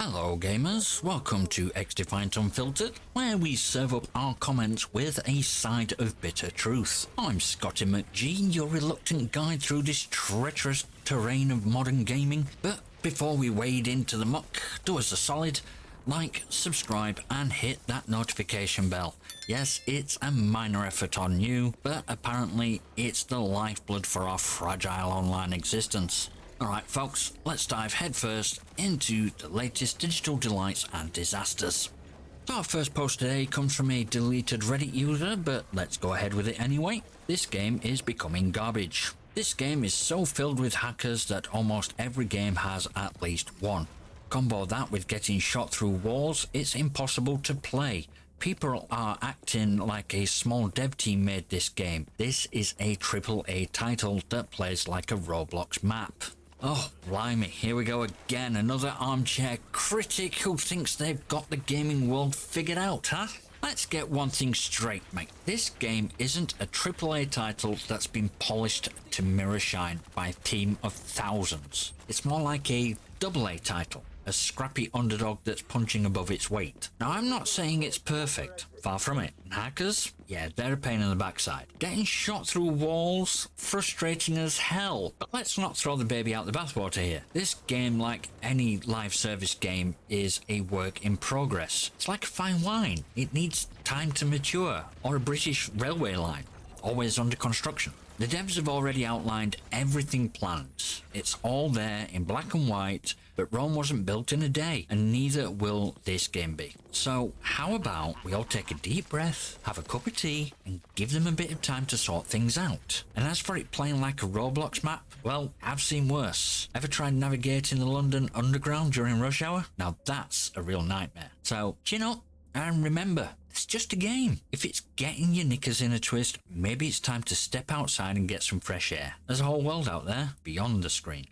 Hello gamers, welcome to XDefiant Unfiltered, where we serve up our comments with a side of bitter truth. I'm Scotty McG, your reluctant guide through this treacherous terrain of modern gaming, but before we wade into the muck, do us a solid, like, subscribe and hit that notification bell. Yes, it's a minor effort on you, but apparently it's the lifeblood for our fragile online existence. Alright folks, let's dive headfirst into the latest digital delights and disasters. So our first post today comes from a deleted Reddit user, but let's go ahead with it anyway. This game is becoming garbage. This game is so filled with hackers that almost every game has at least one. Combo that with getting shot through walls, it's impossible to play. People are acting like a small dev team made this game. This is a AAA title that plays like a Roblox map. Oh, blimey, here we go again, another armchair critic who thinks they've got the gaming world figured out, huh? Let's get one thing straight, mate. This game isn't a AAA title that's been polished to mirror shine by a team of thousands. It's more like a AA title, a scrappy underdog that's punching above its weight. Now, I'm not saying it's perfect, far from it. Hackers? Yeah, they're a pain in the backside. Getting shot through walls? Frustrating as hell. But let's not throw the baby out the bathwater here. This game, like any live service game, is a work in progress. It's like a fine wine. It needs time to mature, or a British railway line, always under construction. The devs have already outlined everything planned. It's all there in black and white, but Rome wasn't built in a day, and neither will this game be. So how about we all take a deep breath, have a cup of tea, and give them a bit of time to sort things out. And as for it playing like a Roblox map, well, I've seen worse. Ever tried navigating the London Underground during rush hour? Now that's a real nightmare. So chin up, and remember, it's just a game. If it's getting your knickers in a twist, maybe it's time to step outside and get some fresh air. There's a whole world out there beyond the screen.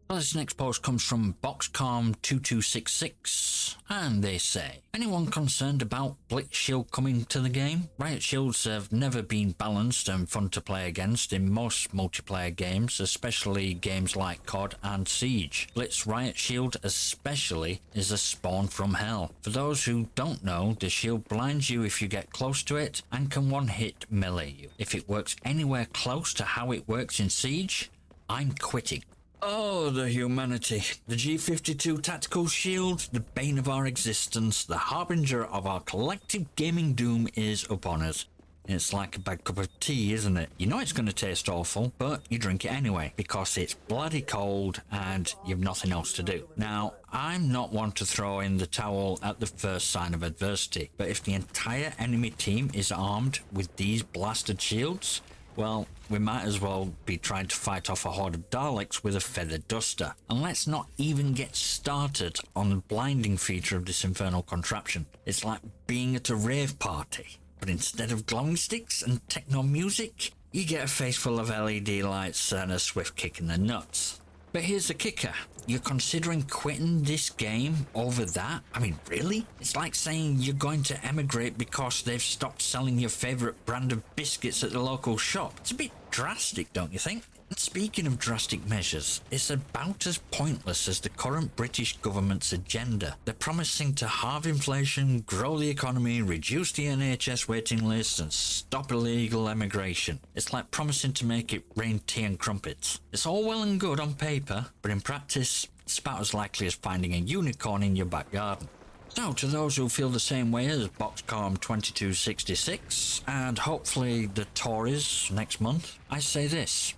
Well, this next post comes from Boxcom2266, and they say, anyone concerned about Blitz shield coming to the game? Riot shields have never been balanced and fun to play against in most multiplayer games, especially games like COD and Siege. Blitz Riot shield especially is a spawn from hell. For those who don't know, the shield blinds you if you get close to it and can one-hit melee you. If it works anywhere close to how it works in Siege, I'm quitting. Oh, the humanity. The G52 tactical shield, the bane of our existence, the harbinger of our collective gaming doom is upon us. It's like a bad cup of tea, isn't it? You know it's going to taste awful, but you drink it anyway, because it's bloody cold and you've nothing else to do. Now, I'm not one to throw in the towel at the first sign of adversity, but if the entire enemy team is armed with these blasted shields, well, we might as well be trying to fight off a horde of Daleks with a feathered duster. And let's not even get started on the blinding feature of this infernal contraption. It's like being at a rave party, but instead of glowing sticks and techno music, you get a face full of LED lights and a swift kick in the nuts. But here's the kicker. You're considering quitting this game over that? I mean, really? It's like saying you're going to emigrate because they've stopped selling your favourite brand of biscuits at the local shop. It's a bit drastic, don't you think? And speaking of drastic measures, it's about as pointless as the current British government's agenda. They're promising to halve inflation, grow the economy, reduce the NHS waiting lists, and stop illegal emigration. It's like promising to make it rain tea and crumpets. It's all well and good on paper, but in practice, it's about as likely as finding a unicorn in your back garden. So, to those who feel the same way as Boxcom2266, and hopefully the Tories next month, I say this.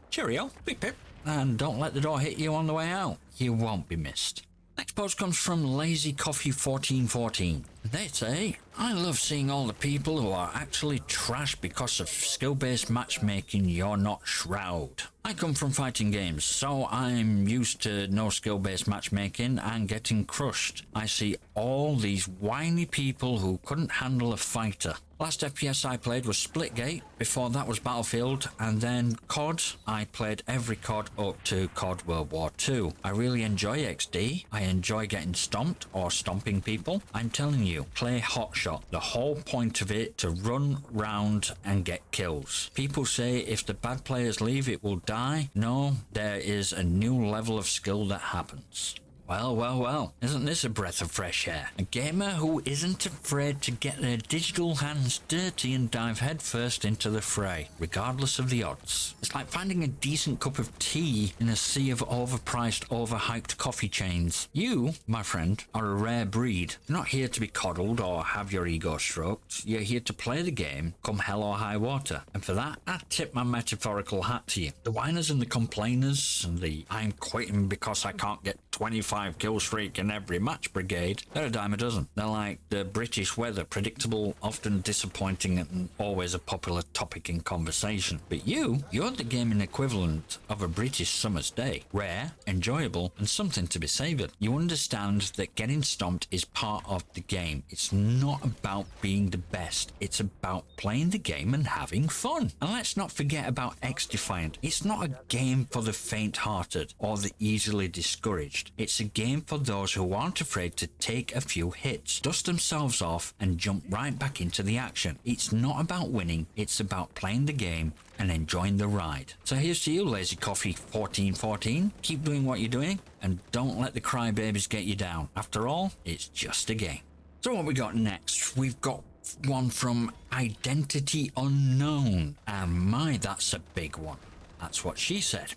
Cheerio, beep pip, and don't let the door hit you on the way out. You won't be missed. Next post comes from Lazy Coffee 1414. They say, I love seeing all the people who are actually trash because of skill-based matchmaking you're not Shroud. I come from fighting games, so I'm used to no skill-based matchmaking and getting crushed. I see all these whiny people who couldn't handle a fighter. Last FPS I played was Splitgate, before that was Battlefield, and then COD. I played every COD up to COD World War II. I really enjoy XD. I enjoy getting stomped or stomping people. I'm telling you, play Hotshot. The whole point of it to run round and get kills. People say if the bad players leave it will die. No, there is a new level of skill that happens. Well, well, well, isn't this a breath of fresh air? A gamer who isn't afraid to get their digital hands dirty and dive headfirst into the fray, regardless of the odds. It's like finding a decent cup of tea in a sea of overpriced, overhyped coffee chains. You, my friend, are a rare breed. You're not here to be coddled or have your ego stroked. You're here to play the game, come hell or high water. And for that, I tip my metaphorical hat to you. The whiners and the complainers and the I'm quitting because I can't get 25 kill streak in every match brigade, they're a dime a dozen. They're like the British weather, predictable, often disappointing, and always a popular topic in conversation. But you're the gaming equivalent of a British summer's day. Rare, enjoyable, and something to be savoured. You understand that getting stomped is part of the game. It's not about being the best. It's about playing the game and having fun. And let's not forget about XDefiant. It's not a game for the faint-hearted or the easily discouraged. It's a game for those who aren't afraid to take a few hits, dust themselves off, and jump right back into the action. It's not about winning, it's about playing the game and enjoying the ride. So here's to you, Lazy Coffee 1414. Keep doing what you're doing, and don't let the crybabies get you down. After all, it's just a game. So what we got next? We've got one from Identity Unknown, and my, that's a big one. That's what she said.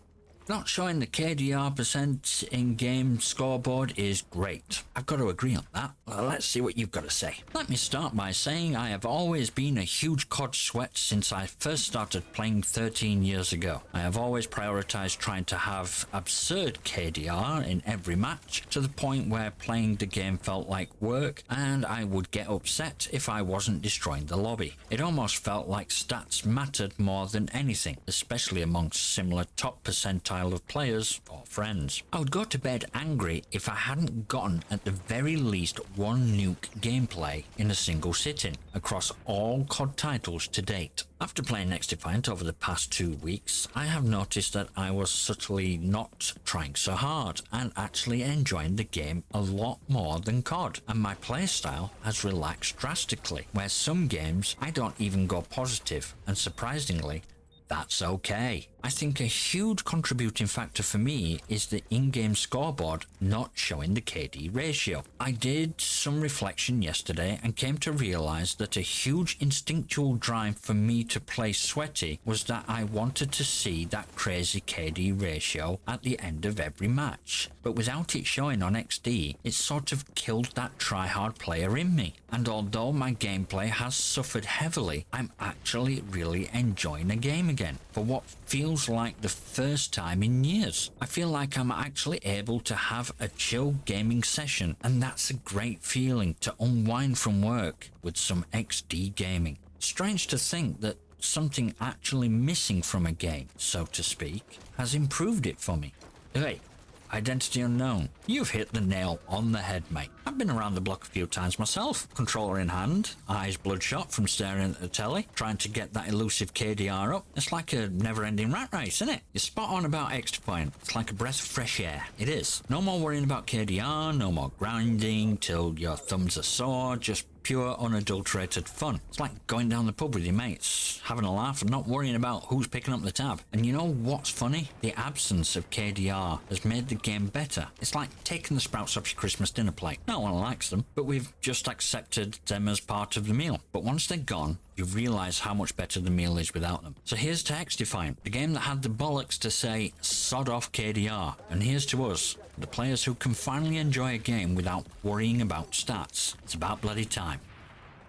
Not showing the KDR percent in-game scoreboard is great. I've got to agree on that. Well, let's see what you've got to say. Let me start by saying I have always been a huge COD sweat since I first started playing 13 years ago. I have always prioritized trying to have absurd KDR in every match, to the point where playing the game felt like work, and I would get upset if I wasn't destroying the lobby. It almost felt like stats mattered more than anything, especially amongst similar top percentile of players or friends. I would go to bed angry if I hadn't gotten at the very least one nuke gameplay in a single sitting across all COD titles to date. After playing XDefiant over the past 2 weeks, I have noticed that I was subtly not trying so hard and actually enjoying the game a lot more than COD, and my playstyle has relaxed drastically, where some games I don't even go positive, and surprisingly, that's okay. I think a huge contributing factor for me is the in-game scoreboard not showing the KD ratio. I did some reflection yesterday and came to realize that a huge instinctual drive for me to play sweaty was that I wanted to see that crazy KD ratio at the end of every match. But without it showing on XD, it sort of killed that try-hard player in me. And although my gameplay has suffered heavily, I'm actually really enjoying the game again for what feels like the first time in years. I feel like I'm actually able to have a chill gaming session, and that's a great feeling, to unwind from work with some XD gaming. Strange to think that something actually missing from a game, so to speak, has improved it for me. Hey, Identity Unknown, you've hit the nail on the head, mate. I've been around the block a few times myself, controller in hand, eyes bloodshot from staring at the telly, trying to get that elusive KDR up. It's like a never-ending rat race, isn't it? You're spot on about XDefiant. It's like a breath of fresh air. It is. No more worrying about KDR, no more grinding till your thumbs are sore, just pure unadulterated fun. It's like going down the pub with your mates, having a laugh and not worrying about who's picking up the tab. And you know what's funny? The absence of KDR has made the game better. It's like taking the sprouts off your Christmas dinner plate. No one likes them, but we've just accepted them as part of the meal. But once they're gone, you realise how much better the meal is without them. So here's to XDefiant, the game that had the bollocks to say sod off KDR. And here's to us, the players who can finally enjoy a game without worrying about stats. It's about bloody time.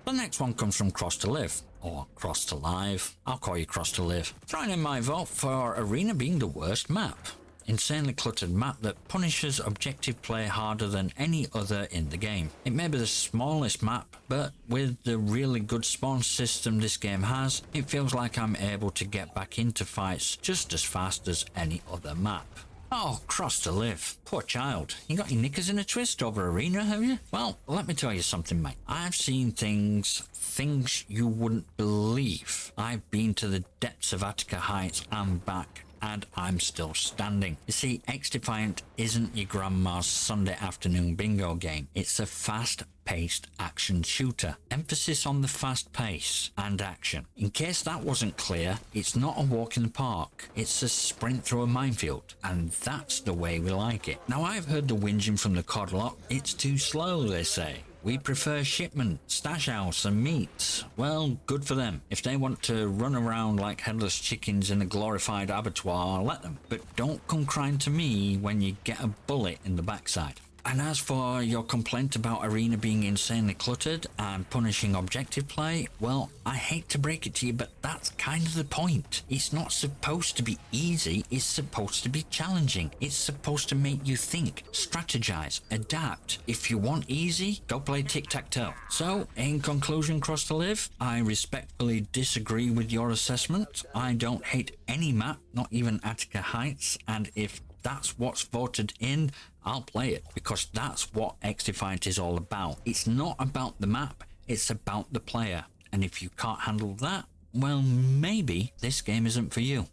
The next one comes from Cross to Live, or Cross to Live. I'll call you Cross to Live. Throwing in my vote for Arena being the worst map. Insanely cluttered map that punishes objective play harder than any other in the game. It may be the smallest map, but with the really good spawn system this game has, it feels like I'm able to get back into fights just as fast as any other map. Oh, Cross to Live. Poor child. You got your knickers in a twist over Arena, have you? Well, let me tell you something, mate. I've seen things you wouldn't believe. I've been to the depths of Attica Heights and back, and I'm still standing. You see, XDefiant isn't your grandma's Sunday afternoon bingo game. It's a fast-paced action shooter. Emphasis on the fast pace and action. In case that wasn't clear, it's not a walk in the park. It's a sprint through a minefield, and that's the way we like it. Now, I've heard the whinging from the COD lot. It's too slow, they say. We prefer shipment, stash house and meat. Well, good for them. If they want to run around like headless chickens in a glorified abattoir, let them. But don't come crying to me when you get a bullet in the backside. And as for your complaint about Arena being insanely cluttered and punishing objective play, well, I hate to break it to you, but that's kind of the point. It's not supposed to be easy, it's supposed to be challenging. It's supposed to make you think, strategize, adapt. If you want easy, go play tic-tac-toe. So, in conclusion, Cross to Live, I respectfully disagree with your assessment. I don't hate any map, not even Attica Heights, and if that's what's voted in, I'll play it, because that's what XDefiant is all about. It's not about the map, it's about the player. And if you can't handle that, well, maybe this game isn't for you.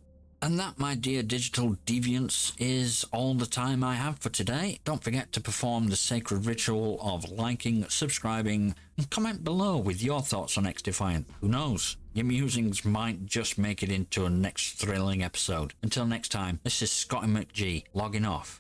And that, my dear digital deviants, is all the time I have for today. Don't forget to perform the sacred ritual of liking, subscribing, and comment below with your thoughts on XDefiant. Who knows? Your musings might just make it into a next thrilling episode. Until next time, this is Scotty McG, logging off.